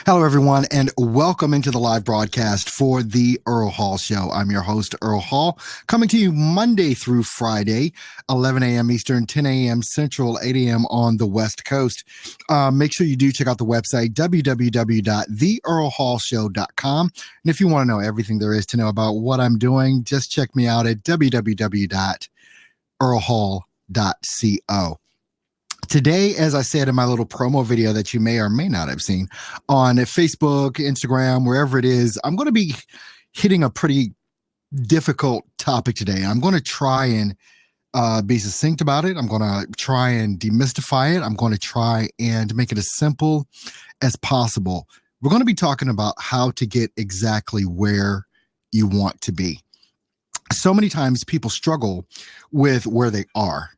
Hello, everyone, and welcome into the live broadcast for the Earl Hall Show. I'm your host, Earl Hall, coming to you Monday through Friday, 11 a.m. Eastern, 10 a.m. Central, 8 a.m. on the West Coast. Make sure you do check out the website, www.theearlhallshow.com. And if you want to know everything there is to know about what I'm doing, just check me out at www.earlhall.co. Today, as I said in my little promo video that you may or may not have seen on Facebook, Instagram, wherever it is, I'm going to be hitting a pretty difficult topic today. I'm going to try and be succinct about it. I'm going to try and demystify it. I'm going to try and make it as simple as possible. We're going to be talking about how to get exactly where you want to be. So many times people struggle with where they are,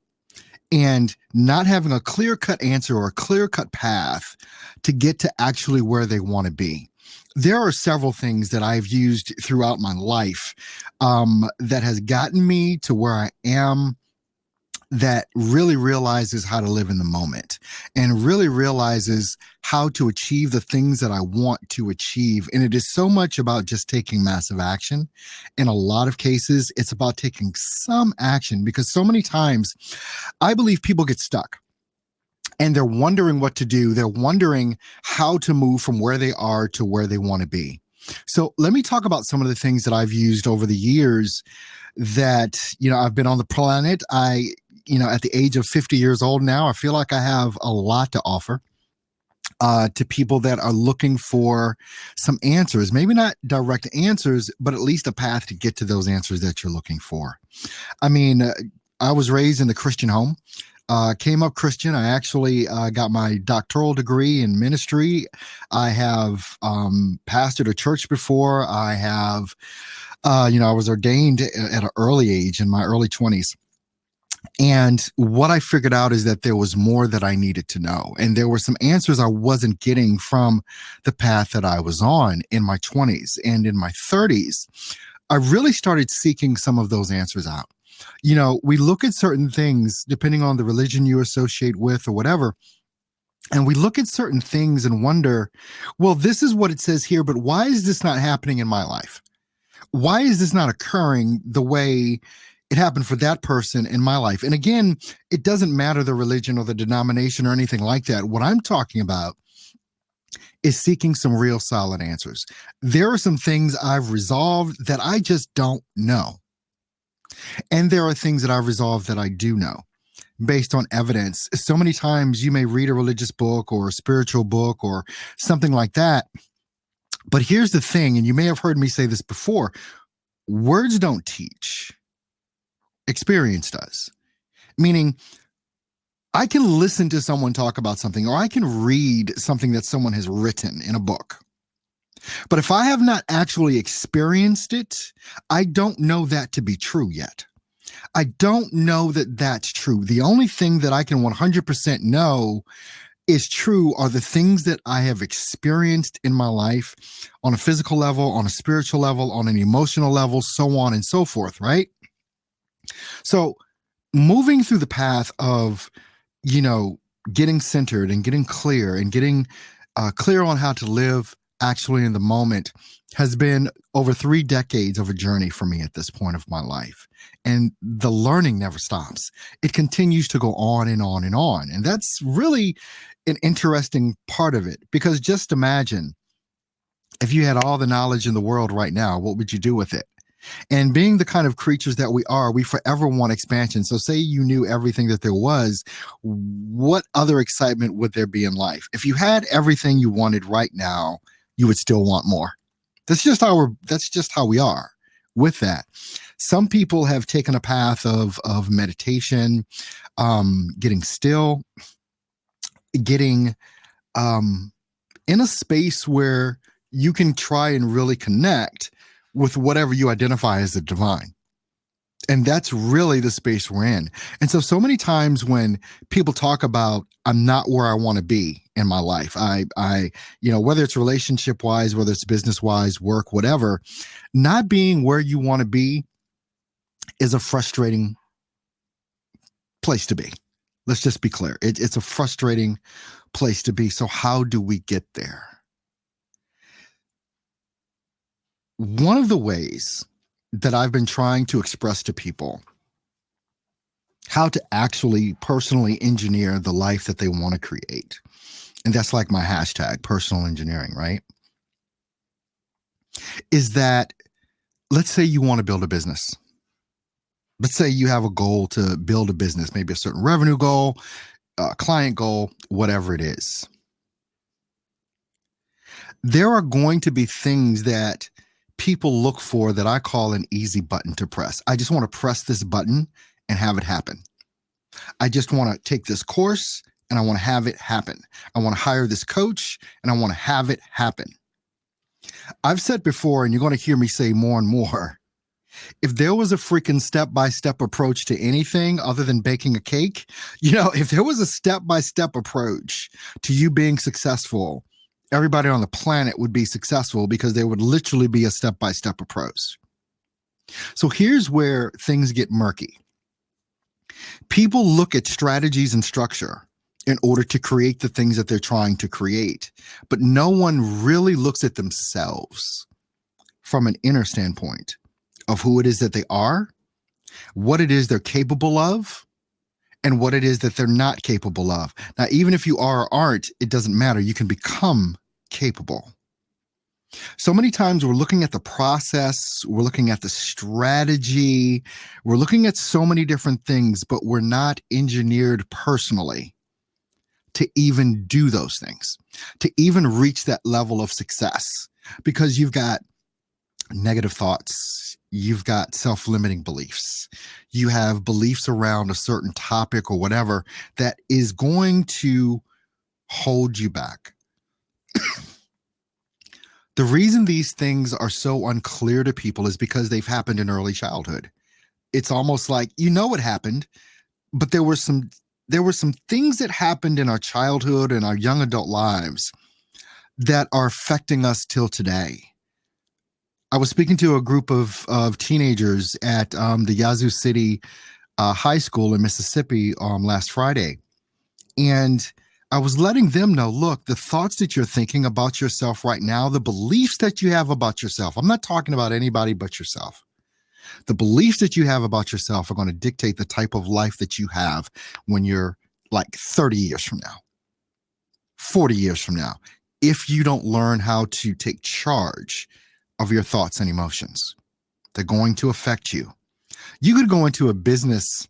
and not having a clear-cut answer or a clear-cut path to get to actually where they want to be. There are several things that I've used throughout my life that has gotten me to where I am, that really realizes how to live in the moment and really realizes how to achieve the things that I want to achieve. And it is so much about just taking massive action. In a lot of cases, it's about taking some action, because so many times I believe people get stuck and they're wondering what to do. They're wondering how to move from where they are to where they want to be. So let me talk about some of the things that I've used over the years that, I've been on the planet. At the age of 50 years old now, I feel like I have a lot to offer to people that are looking for some answers, maybe not direct answers, but at least a path to get to those answers that you're looking for. I was raised in the Christian home, came up Christian. I actually got my doctoral degree in ministry. I have pastored a church before. I have, I was ordained at an early age, in my early 20s. And what I figured out is that there was more that I needed to know. And there were some answers I wasn't getting from the path that I was on in my 20s. And in my 30s, I really started seeking some of those answers out. We look at certain things depending on the religion you associate with or whatever. And we look at certain things and wonder, well, this is what it says here, but why is this not happening in my life? Why is this not occurring the way it happened for that person in my life? And again, it doesn't matter the religion or the denomination or anything like that. What I'm talking about is seeking some real solid answers. There are some things I've resolved that I just don't know. And there are things that I've resolved that I do know based on evidence. So many times you may read a religious book or a spiritual book or something like that. But here's the thing, and you may have heard me say this before: words don't teach. Experience does. Meaning, I can listen to someone talk about something, or I can read something that someone has written in a book. But if I have not actually experienced it, I don't know that to be true yet. I don't know that that's true. The only thing that I can 100% know is true are the things that I have experienced in my life on a physical level, on a spiritual level, on an emotional level, so on and so forth, right? So moving through the path of, getting centered and getting clear and getting clear on how to live actually in the moment has been over 3 decades of a journey for me at this point of my life. And the learning never stops. It continues to go on and on and on. And that's really an interesting part of it, because just imagine if you had all the knowledge in the world right now, what would you do with it? And being the kind of creatures that we are, we forever want expansion. So say you knew everything that there was, what other excitement would there be in life? If you had everything you wanted right now, you would still want more. That's just how we are with that. Some people have taken a path of meditation, getting still, getting in a space where you can try and really connect with whatever you identify as the divine. And that's really the space we're in. And so many times when people talk about, I'm not where I want to be in my life, I whether it's relationship wise, whether it's business wise, work, whatever, not being where you want to be is a frustrating place to be. Let's just be clear. It's a frustrating place to be. So how do we get there? One of the ways that I've been trying to express to people how to actually personally engineer the life that they want to create, and that's like my hashtag, personal engineering, right? Is that, let's say you want to build a business. Let's say you have a goal to build a business, maybe a certain revenue goal, client goal, whatever it is. There are going to be things that people look for that I call an easy button to press. I just want to press this button and have it happen. I just want to take this course and I want to have it happen. I want to hire this coach and I want to have it happen. I've said before, and you're going to hear me say more and more, if there was a freaking step-by-step approach to anything other than baking a cake, if there was a step-by-step approach to you being successful, everybody on the planet would be successful because there would literally be a step-by-step approach. So here's where things get murky. People look at strategies and structure in order to create the things that they're trying to create, but no one really looks at themselves from an inner standpoint of who it is that they are, what it is they're capable of, and what it is that they're not capable of. Now, even if you are or aren't, it doesn't matter. You can become capable. So many times we're looking at the process, we're looking at the strategy, we're looking at so many different things, but we're not engineered personally to even do those things, to even reach that level of success, because you've got negative thoughts, you've got self-limiting beliefs, you have beliefs around a certain topic or whatever that is going to hold you back. The reason these things are so unclear to people is because they've happened in early childhood. It's almost like, what happened, but there were some things that happened in our childhood and our young adult lives that are affecting us till today. I was speaking to a group of teenagers at the Yazoo City High School in Mississippi last Friday. And I was letting them know, look, the thoughts that you're thinking about yourself right now, the beliefs that you have about yourself, I'm not talking about anybody but yourself. The beliefs that you have about yourself are going to dictate the type of life that you have when you're like 30 years from now, 40 years from now, if you don't learn how to take charge of your thoughts and emotions. They're going to affect you. You could go into a business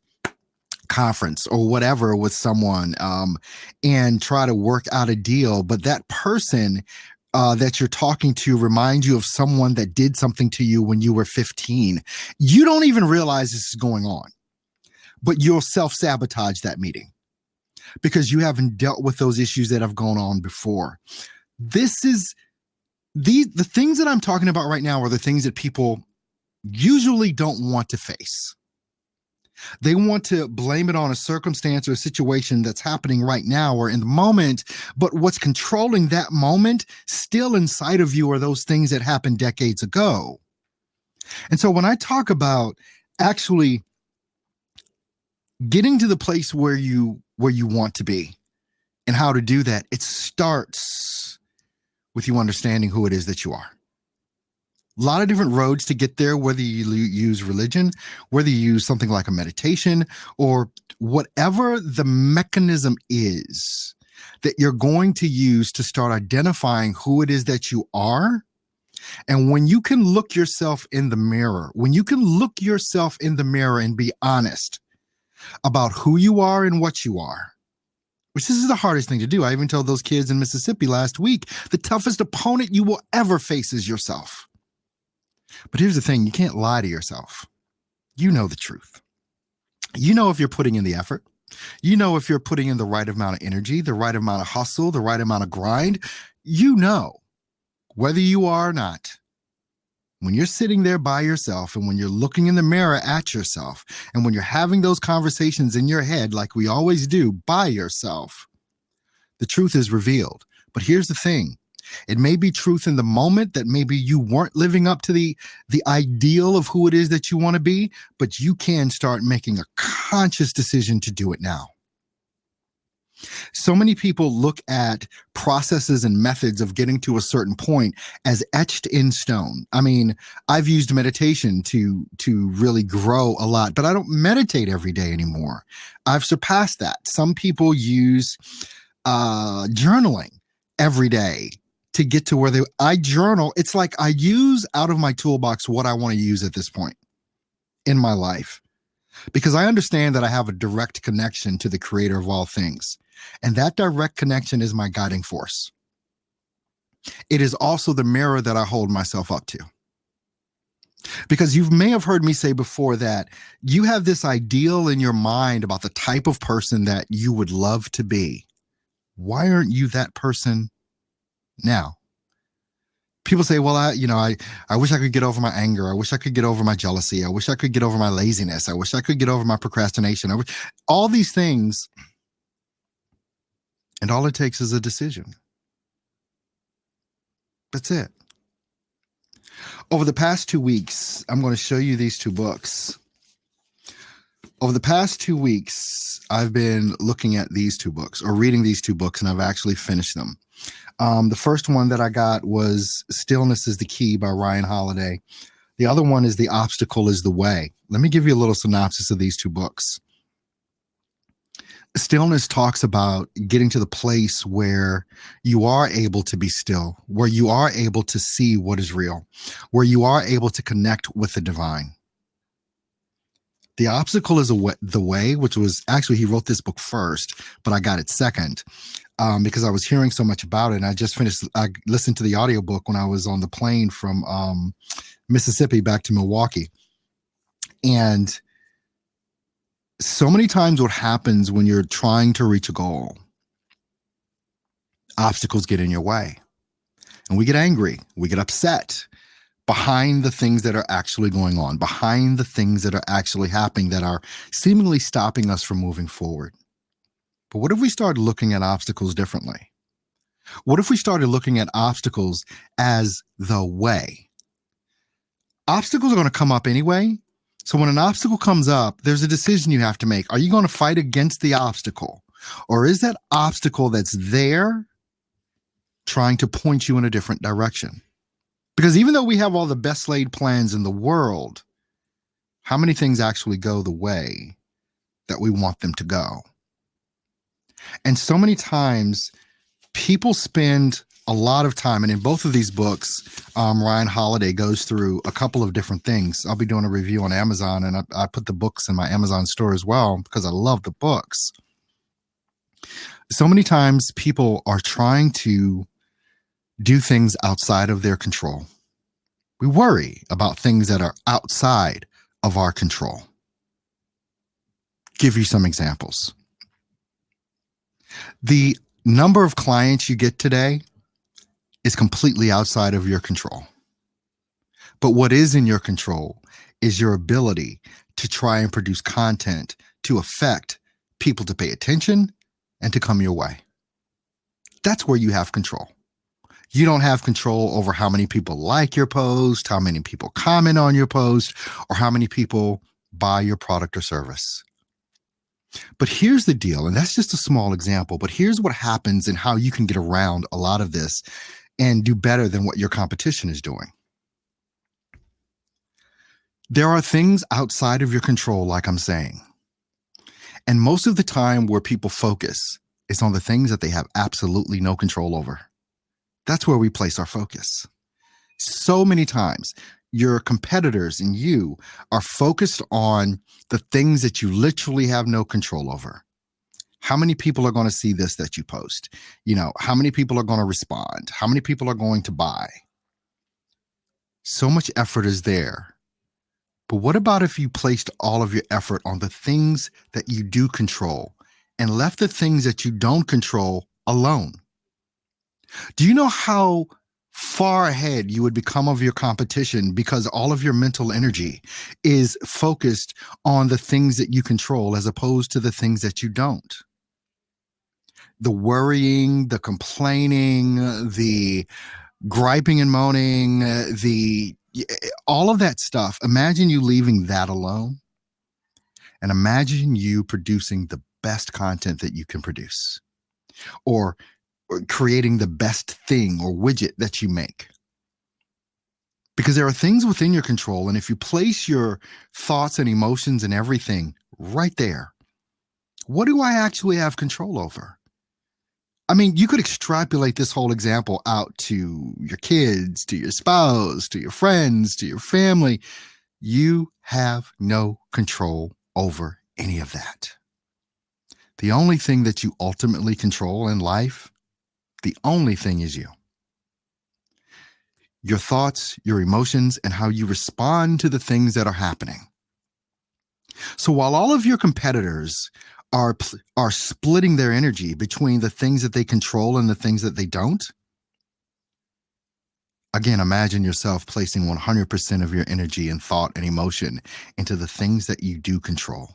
conference or whatever with someone and try to work out a deal, but that person that you're talking to reminds you of someone that did something to you when you were 15. You don't even realize this is going on, but you'll self-sabotage that meeting because you haven't dealt with those issues that have gone on before. This is the things that I'm talking about right now are the things that people usually don't want to face. They want to blame it on a circumstance or a situation that's happening right now or in the moment, but what's controlling that moment still inside of you are those things that happened decades ago. And so when I talk about actually getting to the place where you want to be and how to do that, it starts with you understanding who it is that you are. A lot of different roads to get there, whether you use religion, whether you use something like a meditation, or whatever the mechanism is that you're going to use to start identifying who it is that you are. And when you can look yourself in the mirror, and be honest about who you are and what you are, which this is the hardest thing to do. I even told those kids in Mississippi last week, the toughest opponent you will ever face is yourself. But here's the thing, you can't lie to yourself. You know the truth. You know if you're putting in the effort. You know if you're putting in the right amount of energy, the right amount of hustle, the right amount of grind. You know, whether you are or not, when you're sitting there by yourself and when you're looking in the mirror at yourself and when you're having those conversations in your head like we always do by yourself, the truth is revealed. But here's the thing. It may be truth in the moment that maybe you weren't living up to the ideal of who it is that you want to be, but you can start making a conscious decision to do it now. So many people look at processes and methods of getting to a certain point as etched in stone. I mean, I've used meditation to really grow a lot, but I don't meditate every day anymore. I've surpassed that. Some people use journaling every day to get to where I journal. It's like I use out of my toolbox what I want to use at this point in my life, because I understand that I have a direct connection to the creator of all things. And that direct connection is my guiding force. It is also the mirror that I hold myself up to. Because you may have heard me say before that you have this ideal in your mind about the type of person that you would love to be. Why aren't you that person now? People say, well, I wish I could get over my anger. I wish I could get over my jealousy. I wish I could get over my laziness. I wish I could get over my procrastination. All these things. And all it takes is a decision. That's it. Over the past 2 weeks, I'm going to show you these two books. Over the past 2 weeks, I've been looking at these two books or reading these two books, and I've actually finished them. The first one that I got was Stillness is the Key by Ryan Holiday. The other one is The Obstacle is the Way. Let me give you a little synopsis of these two books. Stillness talks about getting to the place where you are able to be still, where you are able to see what is real, where you are able to connect with the divine. The Obstacle is the Way, which was actually, he wrote this book first, but I got it second because I was hearing so much about it. And I listened to the audiobook when I was on the plane from Mississippi back to Milwaukee. And so many times what happens when you're trying to reach a goal, obstacles get in your way. And we get angry, we get upset behind the things that are actually going on, behind the things that are actually happening that are seemingly stopping us from moving forward. But what if we started looking at obstacles differently? What if we started looking at obstacles as the way? Obstacles are going to come up anyway. So when an obstacle comes up, there's a decision you have to make. Are you going to fight against the obstacle? Or is that obstacle that's there trying to point you in a different direction? Because even though we have all the best laid plans in the world, how many things actually go the way that we want them to go? And so many times people spend a lot of time, and in both of these books, Ryan Holiday goes through a couple of different things. I'll be doing a review on Amazon, and I put the books in my Amazon store as well because I love the books. So many times people are trying to do things outside of their control. We worry about things that are outside of our control. Give you some examples. The number of clients you get today is completely outside of your control. But what is in your control is your ability to try and produce content to affect people to pay attention and to come your way. That's where you have control. You don't have control over how many people like your post, how many people comment on your post, or how many people buy your product or service. But here's the deal, and that's just a small example, but here's what happens and how you can get around a lot of this and do better than what your competition is doing. There are things outside of your control, like I'm saying. And most of the time where people focus is on the things that they have absolutely no control over. That's where we place our focus. So many times, your competitors and you are focused on the things that you literally have no control over. How many people are going to see this that you post? How many people are going to respond? How many people are going to buy? So much effort is there. But what about if you placed all of your effort on the things that you do control and left the things that you don't control alone? Do you know how far ahead you would become of your competition because all of your mental energy is focused on the things that you control as opposed to the things that you don't? The worrying, the complaining, the griping and moaning, all of that stuff. Imagine you leaving that alone and imagine you producing the best content that you can produce. or creating the best thing or widget that you make. Because there are things within your control. And if you place your thoughts and emotions and everything right there, what do I actually have control over? I mean, you could extrapolate this whole example out to your kids, to your spouse, to your friends, to your family. You have no control over any of that. The only thing that you ultimately control in life, the only thing is you. Your thoughts, your emotions, and how you respond to the things that are happening. So while all of your competitors are splitting their energy between the things that they control and the things that they don't, again, imagine yourself placing 100% of your energy and thought and emotion into the things that you do control.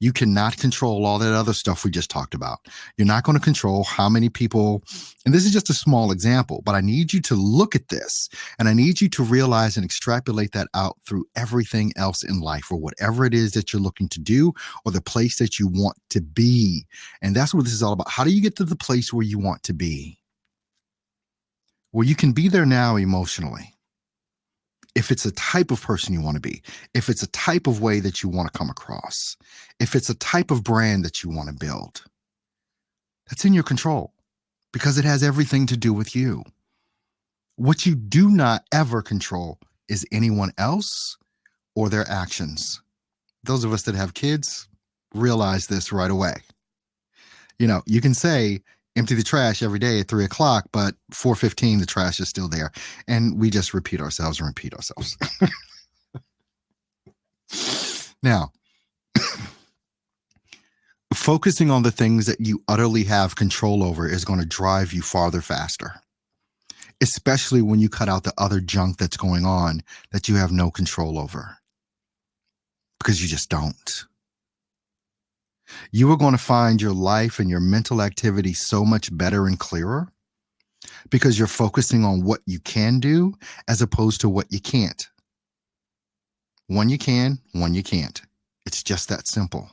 You cannot control all that other stuff we just talked about. You're not going to control how many people, and this is just a small example, but I need you to look at this and I need you to realize and extrapolate that out through everything else in life, or whatever it is that you're looking to do, or the place that you want to be. And that's what this is all about. How do you get to the place where you want to be? Well, you can be there now emotionally. If it's a type of person you want to be, if it's a type of way that you want to come across, if it's a type of brand that you want to build, that's in your control because it has everything to do with you. What you do not ever control is anyone else or their actions. Those of us that have kids realize this right away. You know, you can say, empty the trash every day at 3:00, but 4:15, the trash is still there. And we just repeat ourselves and repeat ourselves. Now, focusing on the things that you utterly have control over is going to drive you farther faster, especially when you cut out the other junk that's going on that you have no control over, because you just don't. You are going to find your life and your mental activity so much better and clearer because you're focusing on what you can do as opposed to what you can't. One you can, one you can't. It's just that simple.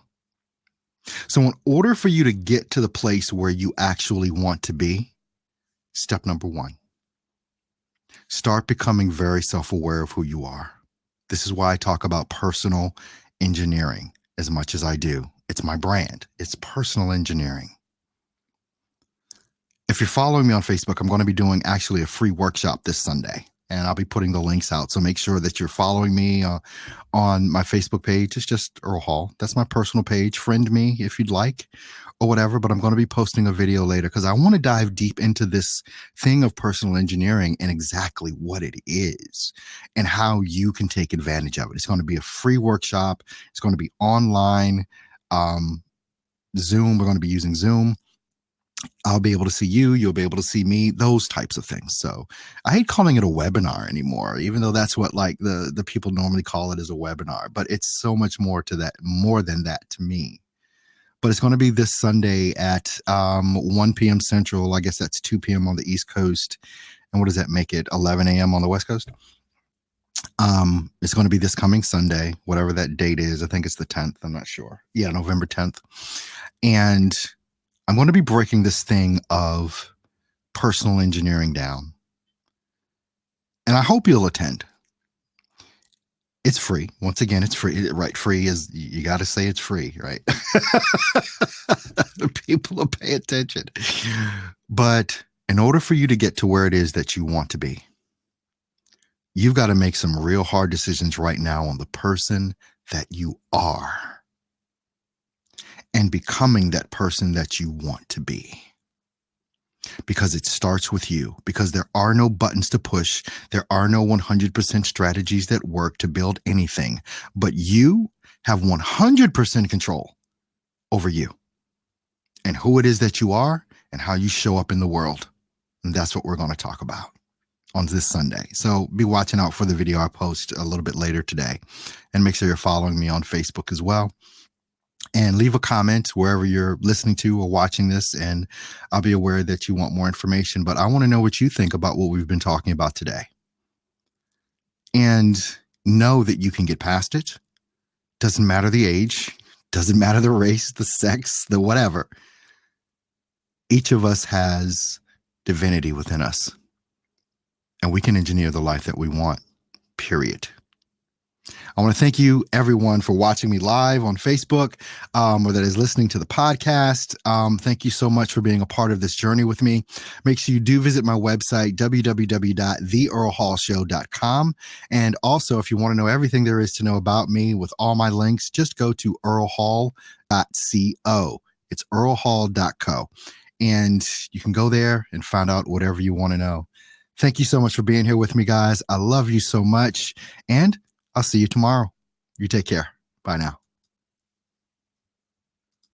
So in order for you to get to the place where you actually want to be, step number one, start becoming very self-aware of who you are. This is why I talk about personal engineering as much as I do. It's my brand. It's personal engineering. If you're following me on Facebook, I'm going to be doing actually a free workshop this Sunday, and I'll be putting the links out. So make sure that you're following me on my Facebook page. It's just Earl Hall. That's my personal page. Friend me if you'd like or whatever, but I'm going to be posting a video later because I want to dive deep into this thing of personal engineering and exactly what it is and how you can take advantage of it. It's going to be a free workshop. It's going to be online. Zoom, we're going to be using Zoom. I'll be able to see you, you'll be able to see me, those types of things. So I hate calling it a webinar anymore, even though that's what like the people normally call it as a webinar, but it's so much more to that, more than that to me. But it's going to be this Sunday at 1 p.m. Central. I guess that's 2 p.m. on the East Coast. And what does that make it? 11 a.m. on the West Coast? It's going to be this coming Sunday, whatever that date is. I think it's the 10th. I'm not sure. Yeah, November 10th. And I'm going to be breaking this thing of personal engineering down. And I hope you'll attend. It's free. Once again, it's free, right? Free is, you got to say it's free, right? People will pay attention. But in order for you to get to where it is that you want to be, you've got to make some real hard decisions right now on the person that you are and becoming that person that you want to be. Because it starts with you, because there are no buttons to push. There are no 100% strategies that work to build anything, but you have 100% control over you and who it is that you are and how you show up in the world. And that's what we're going to talk about on this Sunday. So be watching out for the video I post a little bit later today, and make sure you're following me on Facebook as well. And leave a comment wherever you're listening to or watching this, and I'll be aware that you want more information. But I want to know what you think about what we've been talking about today. And know that you can get past it. Doesn't matter the age, doesn't matter the race, the sex, the whatever. Each of us has divinity within us, and we can engineer the life that we want, period. I want to thank you, everyone, for watching me live on Facebook, or that is listening to the podcast. Thank you so much for being a part of this journey with me. Make sure you do visit my website, www.theearlhallshow.com. And also, if you want to know everything there is to know about me with all my links, just go to earlhall.co. It's earlhall.co. And you can go there and find out whatever you want to know. Thank you so much for being here with me, guys. I love you so much. And I'll see you tomorrow. You take care. Bye now.